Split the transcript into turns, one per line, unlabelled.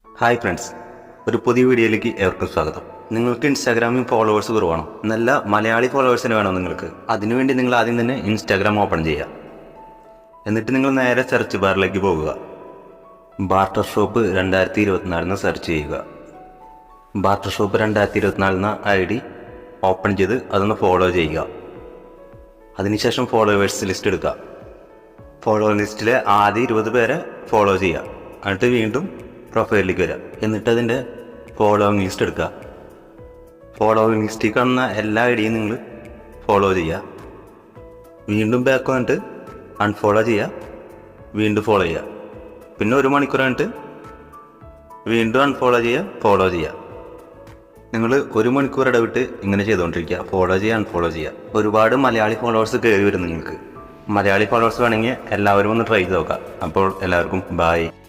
Hi friends, ഒരു പുതിയ വീഡിയോയിലേക്ക് ഏവർക്കും സ്വാഗതം. നിങ്ങൾക്ക് ഇൻസ്റ്റാഗ്രാമിൽ ഫോളോവേഴ്സ് കുറവാണോ? നല്ല മലയാളി ഫോളോവേഴ്സിന് വേണോ നിങ്ങൾക്ക്? അതിനുവേണ്ടി നിങ്ങൾ ആദ്യം തന്നെ ഇൻസ്റ്റാഗ്രാം ഓപ്പൺ ചെയ്യുക. എന്നിട്ട് നിങ്ങൾ നേരെ സെർച്ച് ബാറിലേക്ക് പോകുക. ബാർട്ടർ ഷോപ്പ് 2024 സെർച്ച് ചെയ്യുക. ബാർട്ടർ ഷോപ്പ് 2024 ID ഓപ്പൺ ചെയ്ത് അതൊന്ന് ഫോളോ ചെയ്യുക. അതിനുശേഷം ഫോളോവേഴ്സ് ലിസ്റ്റ് എടുക്കുക. ഫോളോവേഴ്സ് ലിസ്റ്റിലെ ആദ്യ 20 പേരെ ഫോളോ ചെയ്യുക. എന്നിട്ട് വീണ്ടും പ്രൊഫൈലിലേക്ക് വരിക. എന്നിട്ട് അതിൻ്റെ ഫോളോവിങ് ലിസ്റ്റ് എടുക്കുക. ഫോളോവിങ് ലിസ്റ്റിൽ കാണുന്ന എല്ലാ ഐഡിയും നിങ്ങൾ ഫോളോ ചെയ്യുക. വീണ്ടും ബാക്ക് വന്നിട്ട് അൺഫോളോ ചെയ്യുക, വീണ്ടും ഫോളോ ചെയ്യുക. പിന്നെ 1 മണിക്കൂർ കഴിഞ്ഞിട്ട് വീണ്ടും അൺഫോളോ ചെയ്യുക, ഫോളോ ചെയ്യുക. നിങ്ങൾ 1 മണിക്കൂർ ഇടവിട്ട് ഇങ്ങനെ ചെയ്തുകൊണ്ടിരിക്കുക. ഫോളോ ചെയ്യുക, അൺഫോളോ ചെയ്യുക. ഒരുപാട് മലയാളി ഫോളോവേഴ്സ് കയറി വരും നിങ്ങൾക്ക്. മലയാളി ഫോളോവേഴ്സ് വേണമെങ്കിൽ എല്ലാവരും ഒന്ന് ട്രൈ ചെയ്ത് നോക്കാം. അപ്പോൾ എല്ലാവർക്കും ബൈ.